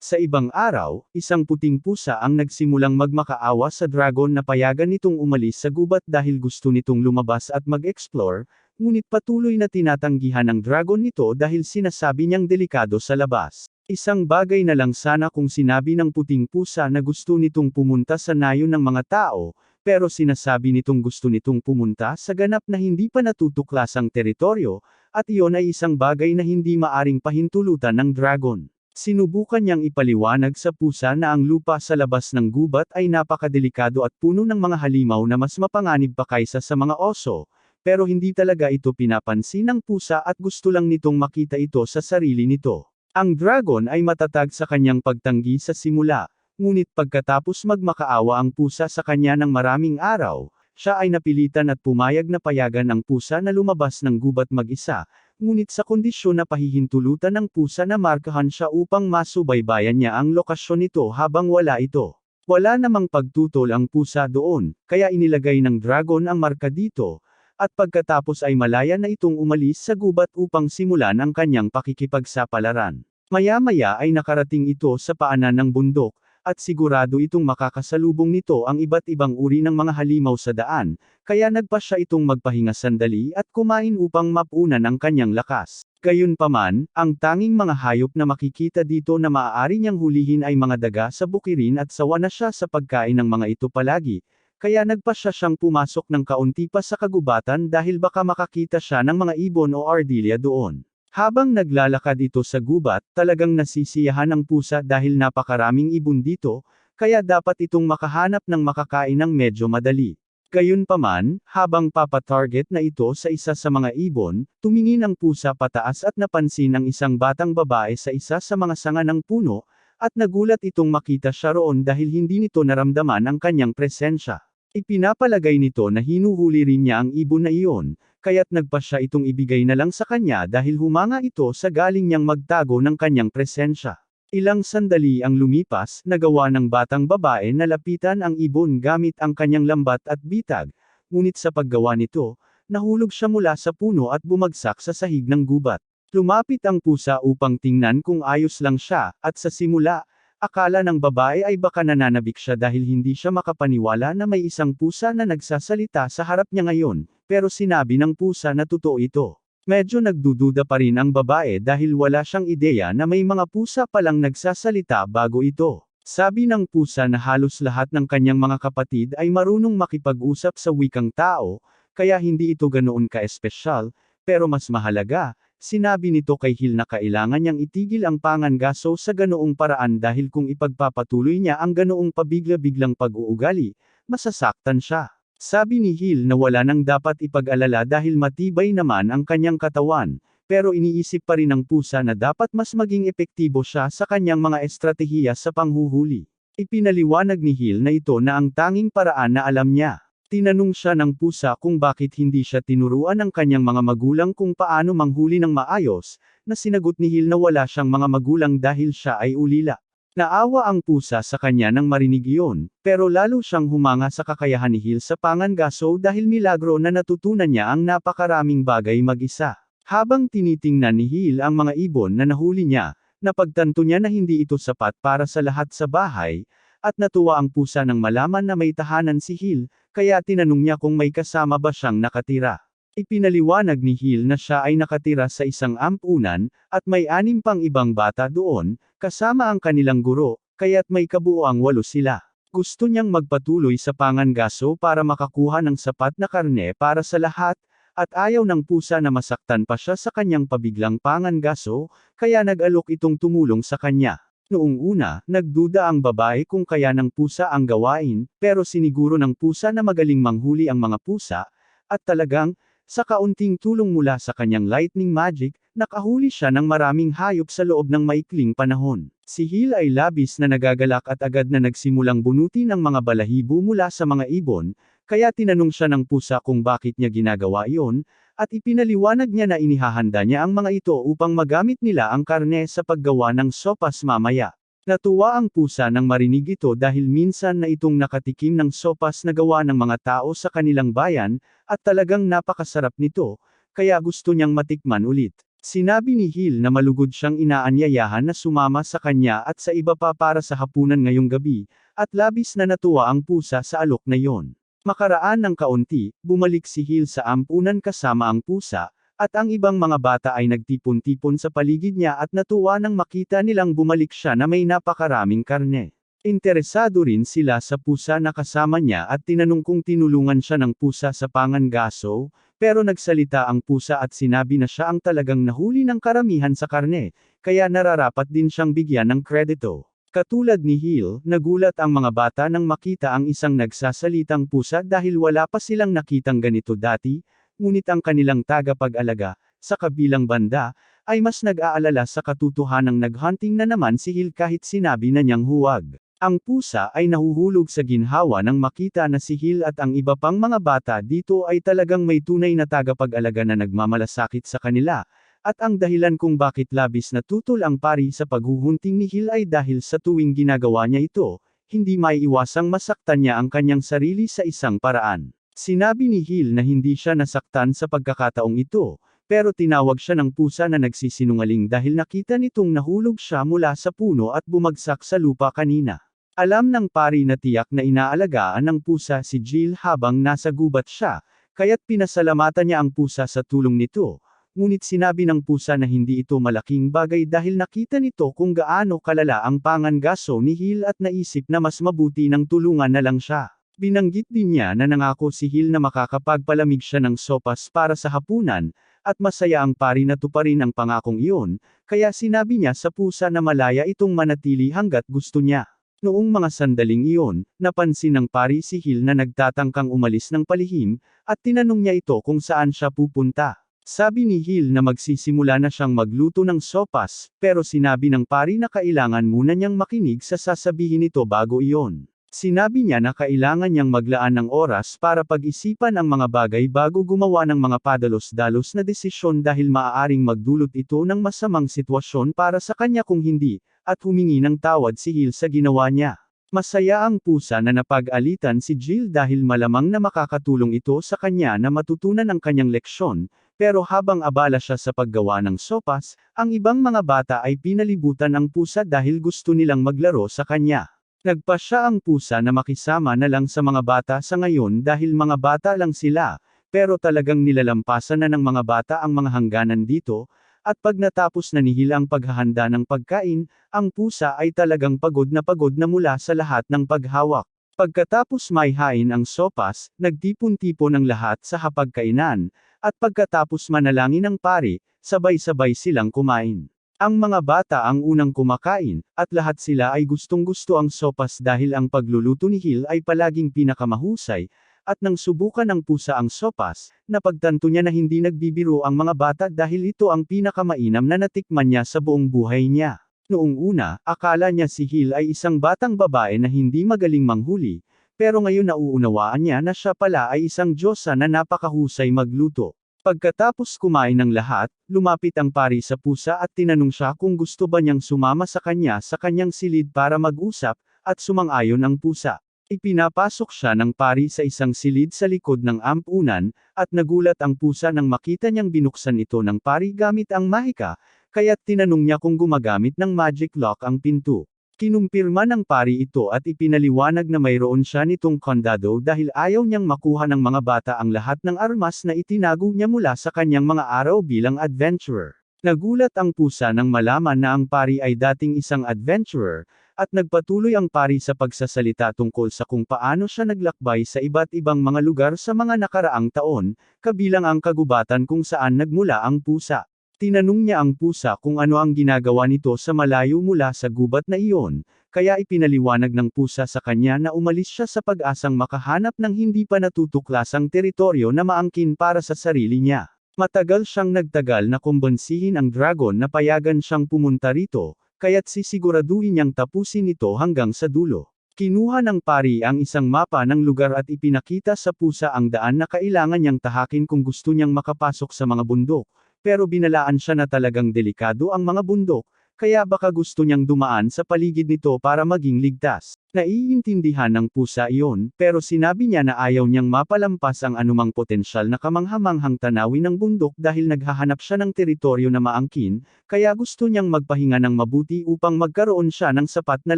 Sa ibang araw, isang puting pusa ang nagsimulang magmakaawa sa dragon na payagan nitong umalis sa gubat dahil gusto nitong lumabas at mag-explore, ngunit patuloy na tinatanggihan ng dragon nito dahil sinasabi niyang delikado sa labas. Isang bagay na lang sana kung sinabi ng puting pusa na gusto nitong pumunta sa nayon ng mga tao, pero sinasabi nitong gusto nitong pumunta sa ganap na hindi pa natutuklasang teritoryo, at iyon ay isang bagay na hindi maaring pahintulutan ng dragon. Sinubukan niyang ipaliwanag sa pusa na ang lupa sa labas ng gubat ay napakadelikado at puno ng mga halimaw na mas mapanganib pa kaysa sa mga oso, pero hindi talaga ito pinapansin ng pusa at gusto lang nitong makita ito sa sarili nito. Ang dragon ay matatag sa kanyang pagtanggi sa simula, ngunit pagkatapos magmakaawa ang pusa sa kanya ng maraming araw, siya ay napilitan at pumayag na payagan ang pusa na lumabas ng gubat mag-isa, ngunit sa kondisyon na pahihintulutan ng pusa na markahan siya upang masubaybayan niya ang lokasyon nito habang wala ito. Wala namang pagtutol ang pusa doon, kaya inilagay ng dragon ang marka dito, at pagkatapos ay malaya na itong umalis sa gubat upang simulan ang kanyang pakikipagsapalaran. Maya-maya ay nakarating ito sa paanan ng bundok, at sigurado itong makakasalubong nito ang iba't ibang uri ng mga halimaw sa daan, kaya nagpa siya itong magpahinga sandali at kumain upang mapunan ang kanyang lakas. Gayunpaman, ang tanging mga hayop na makikita dito na maaari niyang hulihin ay mga daga sa bukirin at sawa na siya sa pagkain ng mga ito palagi, kaya nagpa siya siyang pumasok ng kaunti pa sa kagubatan dahil baka makakita siya ng mga ibon o ardilya doon. Habang naglalakad ito sa gubat, talagang nasisiyahan ang pusa dahil napakaraming ibon dito, kaya dapat itong makahanap ng makakain ng medyo madali. Gayunpaman, habang papatarget na ito sa isa sa mga ibon, tumingin ang pusa pataas at napansin ang isang batang babae sa isa sa mga sanga ng puno, at nagulat itong makita siya roon dahil hindi nito naramdaman ang kanyang presensya. Ipinapalagay nito na hinuhuli rin niya ang ibon na iyon, kaya't nagpa siya itong ibigay na lang sa kanya dahil humanga ito sa galing niyang magtago ng kanyang presensya. Ilang sandali ang lumipas, nagawa ng batang babae na lapitan ang ibon gamit ang kanyang lambat at bitag, ngunit sa paggawa nito, nahulog siya mula sa puno at bumagsak sa sahig ng gubat. Lumapit ang pusa upang tingnan kung ayos lang siya, at sa simula, akala ng babae ay baka nananabik siya dahil hindi siya makapaniwala na may isang pusa na nagsasalita sa harap niya ngayon, pero sinabi ng pusa na totoo ito. Medyo nagdududa pa rin ang babae dahil wala siyang ideya na may mga pusa palang nagsasalita bago ito. Sabi ng pusa na halos lahat ng kanyang mga kapatid ay marunong makipag-usap sa wikang tao, kaya hindi ito ganoon ka-espesyal, pero mas mahalaga, sinabi nito kay Hill na kailangan niyang itigil ang pangangaso sa ganoong paraan dahil kung ipagpapatuloy niya ang ganoong pabigla-biglang pag-uugali, masasaktan siya. Sabi ni Hill na wala nang dapat ipag-alala dahil matibay naman ang kanyang katawan, pero iniisip pa rin ng pusa na dapat mas maging epektibo siya sa kanyang mga estratehiya sa panghuhuli. Ipinaliwanag ni Hill na ito na ang tanging paraan na alam niya. Tinanong siya ng pusa kung bakit hindi siya tinuruan ng kanyang mga magulang kung paano manghuli ng maayos, na sinagot ni Hill na wala siyang mga magulang dahil siya ay ulila. Naawa ang pusa sa kanya nang marinig iyon, pero lalo siyang humanga sa kakayahan ni Hill sa pangangaso dahil milagro na natutunan niya ang napakaraming bagay mag-isa. Habang tinitingnan ni Hill ang mga ibon na nahuli niya, napagtanto niya na hindi ito sapat para sa lahat sa bahay, at natuwa ang pusa nang malaman na may tahanan si Hill, kaya tinanong niya kung may kasama ba siyang nakatira. Ipinaliwanag ni Hill na siya ay nakatira sa isang ampunan, at may 6 pang ibang bata doon, kasama ang kanilang guro, kaya't may kabuoang 8 sila. Gusto niyang magpatuloy sa pangangaso para makakuha ng sapat na karne para sa lahat, at ayaw ng pusa na masaktan pa siya sa kanyang pabiglang pangangaso, kaya nag-alok itong tumulong sa kanya. Noong una, nagduda ang babae kung kaya ng pusa ang gawain, pero siniguro ng pusa na magaling manghuli ang mga pusa, at talagang, sa kaunting tulong mula sa kanyang lightning magic, nakahuli siya ng maraming hayop sa loob ng maikling panahon. Si Hill ay labis na nagagalak at agad na nagsimulang bunutin ang mga balahibo mula sa mga ibon, kaya tinanong siya ng pusa kung bakit niya ginagawa iyon, at ipinaliwanag niya na inihahanda niya ang mga ito upang magamit nila ang karne sa paggawa ng sopas mamaya. Natuwa ang pusa nang marinig ito dahil minsan na itong nakatikim ng sopas na gawa ng mga tao sa kanilang bayan, at talagang napakasarap nito, kaya gusto niyang matikman ulit. Sinabi ni Hill na malugod siyang inaanyayahan na sumama sa kanya at sa iba pa para sa hapunan ngayong gabi, at labis na natuwa ang pusa sa alok na yon. Makaraan ng kaunti, bumalik si Hill sa ampunan kasama ang pusa, at ang ibang mga bata ay nagtipon-tipon sa paligid niya at natuwa nang makita nilang bumalik siya na may napakaraming karne. Interesado rin sila sa pusa na kasama niya at tinanong kung tinulungan siya ng pusa sa pangangaso, pero nagsalita ang pusa at sinabi na siya ang talagang nahuli ng karamihan sa karne, kaya nararapat din siyang bigyan ng kredito. Katulad ni Hill, nagulat ang mga bata nang makita ang isang nagsasalitang pusa dahil wala pa silang nakitang ganito dati, ngunit ang kanilang tagapag-alaga, sa kabilang banda, ay mas nag-aalala sa katotohanang naghunting na naman si Hill kahit sinabi na niyang huwag. Ang pusa ay nahuhulog sa ginhawa nang makita na si Hill at ang iba pang mga bata dito ay talagang may tunay na tagapag-alaga na nagmamalasakit sa kanila, at ang dahilan kung bakit labis na tutol ang pari sa paghuhunting ni Hill ay dahil sa tuwing ginagawa niya ito, hindi maiiwasang masaktan niya ang kanyang sarili sa isang paraan. Sinabi ni Hill na hindi siya nasaktan sa pagkakataong ito, pero tinawag siya ng pusa na nagsisinungaling dahil nakita nitong nahulog siya mula sa puno at bumagsak sa lupa kanina. Alam ng pari na tiyak na inaalagaan ng pusa si Jill habang nasa gubat siya, kaya't pinasalamatan niya ang pusa sa tulong nito, ngunit sinabi ng pusa na hindi ito malaking bagay dahil nakita nito kung gaano kalala ang pangangaso ni Hill at naisip na mas mabuti nang tulungan na lang siya. Binanggit din niya na nangako si Hill na makakapagpalamig siya ng sopas para sa hapunan, at masaya ang pari na tuparin ang pangakong iyon, kaya sinabi niya sa pusa na malaya itong manatili hanggat gusto niya. Noong mga sandaling iyon, napansin ng pari si Hill na nagtatangkang umalis ng palihim, at tinanong niya ito kung saan siya pupunta. Sabi ni Hill na magsisimula na siyang magluto ng sopas, pero sinabi ng pari na kailangan muna niyang makinig sa sasabihin nito bago iyon. Sinabi niya na kailangan niyang maglaan ng oras para pag-isipan ang mga bagay bago gumawa ng mga padalos-dalos na desisyon dahil maaaring magdulot ito ng masamang sitwasyon para sa kanya kung hindi, at humingi ng tawad si Hill sa ginawa niya. Masaya ang pusa na napag-alitan si Jill dahil malamang na makakatulong ito sa kanya na matutunan ang kanyang leksyon, pero habang abala siya sa paggawa ng sopas, ang ibang mga bata ay pinalibutan ang pusa dahil gusto nilang maglaro sa kanya. Nagpasya ang pusa na makisama na lang sa mga bata sa ngayon dahil mga bata lang sila, pero talagang nilalampasan na ng mga bata ang mga hangganan dito, at pag natapos na ni Hill ang paghahanda ng pagkain, ang pusa ay talagang pagod na mula sa lahat ng paghawak. Pagkatapos maihain ang sopas, nagtipon-tipon ang lahat sa hapagkainan, at pagkatapos manalangin ang pari, sabay-sabay silang kumain. Ang mga bata ang unang kumakain, at lahat sila ay gustong-gusto ang sopas dahil ang pagluluto ni Hill ay palaging pinakamahusay, at nang subukan ng pusa ang sopas, napagtanto niya na hindi nagbibiro ang mga bata dahil ito ang pinakamainam na natikman niya sa buong buhay niya. Noong una, akala niya si Hill ay isang batang babae na hindi magaling manghuli, pero ngayon nauunawaan niya na siya pala ay isang diyosa na napakahusay magluto. Pagkatapos kumain ng lahat, lumapit ang pari sa pusa at tinanong siya kung gusto ba niyang sumama sa kanyang silid para mag-usap, at sumang-ayon ang pusa. Ipinapasok siya ng pari sa isang silid sa likod ng ampunan, at nagulat ang pusa nang makita niyang binuksan ito ng pari gamit ang mahika, kaya't tinanong niya kung gumagamit ng magic lock ang pinto. Kinumpirma ng pari ito at ipinaliwanag na mayroon siya nitong kondado dahil ayaw niyang makuha ng mga bata ang lahat ng armas na itinago niya mula sa kanyang mga araw bilang adventurer. Nagulat ang pusa nang malaman na ang pari ay dating isang adventurer, at nagpatuloy ang pari sa pagsasalita tungkol sa kung paano siya naglakbay sa iba't ibang mga lugar sa mga nakaraang taon, kabilang ang kagubatan kung saan nagmula ang pusa. Tinanong niya ang pusa kung ano ang ginagawa nito sa malayo mula sa gubat na iyon, kaya ipinaliwanag ng pusa sa kanya na umalis siya sa pag-asang makahanap ng hindi pa natutuklasang teritoryo na maangkin para sa sarili niya. Matagal siyang nagtagal na kumbansihin ang dragon na payagan siyang pumunta rito, kaya't sisiguraduhin niyang tapusin ito hanggang sa dulo. Kinuha ng pari ang isang mapa ng lugar at ipinakita sa pusa ang daan na kailangan niyang tahakin kung gusto niyang makapasok sa mga bundok. Pero binalaan siya na talagang delikado ang mga bundok, kaya baka gusto niyang dumaan sa paligid nito para maging ligtas. Naiintindihan ng pusa iyon, pero sinabi niya na ayaw niyang mapalampas ang anumang potensyal na kamanghamanghang tanawin ng bundok dahil naghahanap siya ng teritoryo na maangkin, kaya gusto niyang magpahinga ng mabuti upang magkaroon siya ng sapat na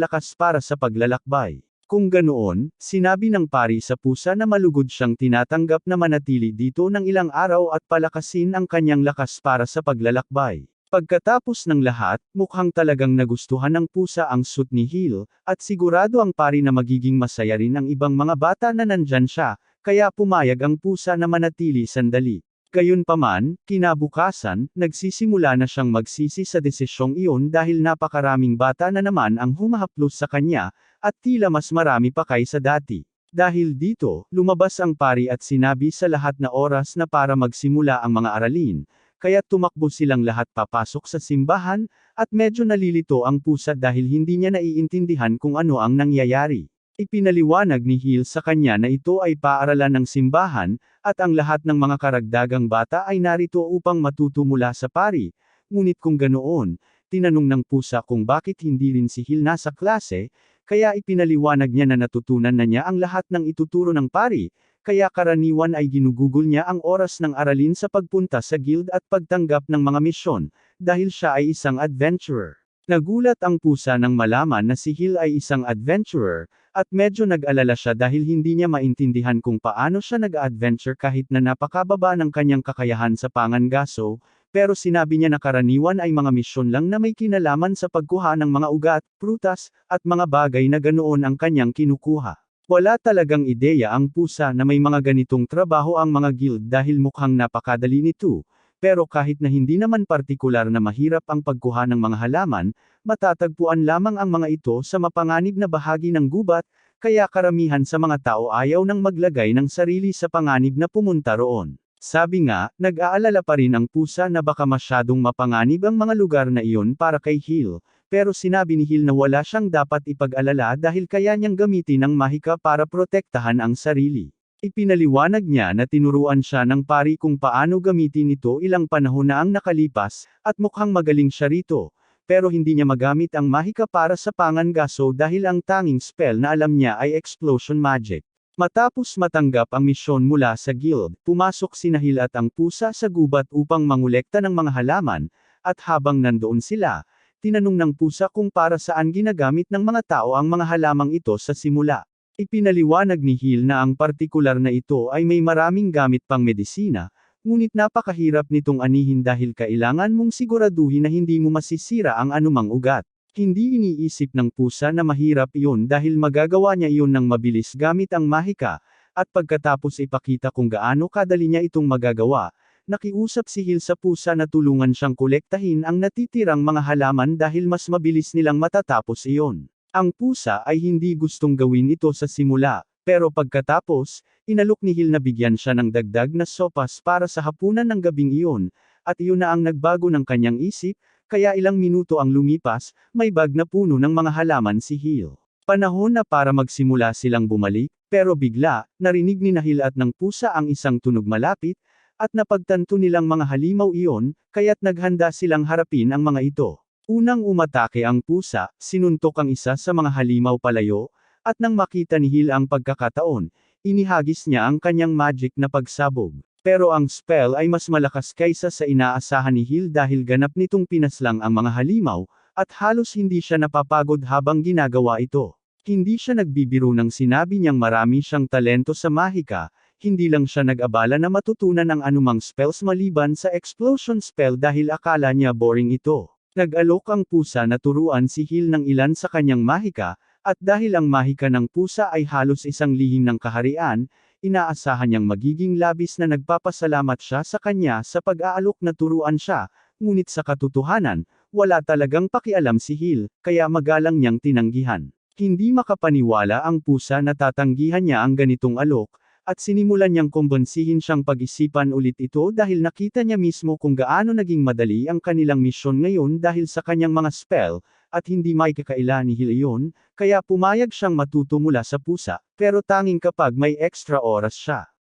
lakas para sa paglalakbay. Kung ganoon, sinabi ng pari sa pusa na malugod siyang tinatanggap na manatili dito ng ilang araw at palakasin ang kanyang lakas para sa paglalakbay. Pagkatapos ng lahat, mukhang talagang nagustuhan ng pusa ang suit ni Hill, at sigurado ang pari na magiging masaya rin ang ibang mga bata na nandyan siya, kaya pumayag ang pusa na manatili sandali. Gayunpaman, kinabukasan, nagsisimula na siyang magsisi sa desisyong iyon dahil napakaraming bata na naman ang humahaplos sa kanya, at tila mas marami pa kaysa dati. Dahil dito, lumabas ang pari at sinabi sa lahat na oras na para magsimula ang mga aralin, kaya tumakbo silang lahat papasok sa simbahan, at medyo nalilito ang pusa dahil hindi niya naiintindihan kung ano ang nangyayari. Ipinaliwanag ni Hill sa kanya na ito ay paaralan ng simbahan, at ang lahat ng mga karagdagang bata ay narito upang matuto mula sa pari. Ngunit kung ganoon, tinanong ng pusa kung bakit hindi rin si Hill nasa klase, kaya ipinaliwanag niya na natutunan na niya ang lahat ng ituturo ng pari, kaya karaniwan ay ginugugol niya ang oras ng aralin sa pagpunta sa guild at pagtanggap ng mga misyon, dahil siya ay isang adventurer. Nagulat ang pusa nang malaman na si Hill ay isang adventurer, at medyo nag-alala siya dahil hindi niya maintindihan kung paano siya nag-adventure kahit na napakababa ng kanyang kakayahan sa pangangaso, pero sinabi niya na karaniwan ay mga misyon lang na may kinalaman sa pagkuha ng mga ugat, prutas, at mga bagay na ganoon ang kanyang kinukuha. Wala talagang ideya ang pusa na may mga ganitong trabaho ang mga guild dahil mukhang napakadali nito. Pero kahit na hindi naman partikular na mahirap ang pagkuha ng mga halaman, matatagpuan lamang ang mga ito sa mapanganib na bahagi ng gubat, kaya karamihan sa mga tao ayaw nang maglagay ng sarili sa panganib na pumunta roon. Sabi nga, nag-aalala pa rin ang pusa na baka masyadong mapanganib ang mga lugar na iyon para kay Hill, pero sinabi ni Hill na wala siyang dapat ipag-alala dahil kaya niyang gamitin ang mahika para protektahan ang sarili. Ipinaliwanag niya na tinuruan siya ng pari kung paano gamitin ito ilang panahon na ang nakalipas, at mukhang magaling siya rito, pero hindi niya magamit ang mahika para sa pangangaso dahil ang tanging spell na alam niya ay explosion magic. Matapos matanggap ang misyon mula sa guild, pumasok sina Hill at ang pusa sa gubat upang mangolekta ng mga halaman, at habang nandoon sila, tinanong ng pusa kung para saan ginagamit ng mga tao ang mga halamang ito sa simula. Ipinaliwanag ni Hill na ang partikular na ito ay may maraming gamit pang medisina, ngunit napakahirap nitong anihin dahil kailangan mong siguraduhin na hindi mo masisira ang anumang ugat. Hindi iniisip ng pusa na mahirap iyon dahil magagawa niya iyon ng mabilis gamit ang mahika, at pagkatapos ipakita kung gaano kadali niya itong magagawa, nakiusap si Hill sa pusa na tulungan siyang kolektahin ang natitirang mga halaman dahil mas mabilis nilang matatapos iyon. Ang pusa ay hindi gustong gawin ito sa simula, pero pagkatapos, inalok ni Hill na bigyan siya ng dagdag na sopas para sa hapunan ng gabing iyon, at iyon na ang nagbago ng kanyang isip, kaya ilang minuto ang lumipas, may bag na puno ng mga halaman si Hill. Panahon na para magsimula silang bumalik, pero bigla, narinig ni Hill at ng pusa ang isang tunog malapit, at napagtanto nilang mga halimaw iyon, kaya't naghanda silang harapin ang mga ito. Unang umatake ang pusa, sinuntok ang isa sa mga halimaw palayo, at nang makita ni Hill ang pagkakataon, inihagis niya ang kanyang magic na pagsabog. Pero ang spell ay mas malakas kaysa sa inaasahan ni Hill dahil ganap nitong pinaslang ang mga halimaw, at halos hindi siya napapagod habang ginagawa ito. Hindi siya nagbibiro nang sinabi niyang marami siyang talento sa mahika, hindi lang siya nag-abala na matutunan ang anumang spells maliban sa explosion spell dahil akala niya boring ito. Nag-alok ang pusa na turuan si Hill ng ilan sa kanyang mahika, at dahil ang mahika ng pusa ay halos isang lihim ng kaharian, inaasahan niyang magiging labis na nagpapasalamat siya sa kanya sa pag-aalok na turuan siya, ngunit sa katotohanan, wala talagang pakialam si Hill, kaya magalang niyang tinanggihan. Hindi makapaniwala ang pusa na tatanggihan niya ang ganitong alok, at sinimulan niyang kumbonsihin siyang pag-isipan ulit ito dahil nakita niya mismo kung gaano naging madali ang kanilang misyon ngayon dahil sa kanyang mga spell, at hindi may kakaila ni Hill iyon, kaya pumayag siyang matuto mula sa pusa, pero tanging kapag may extra oras siya.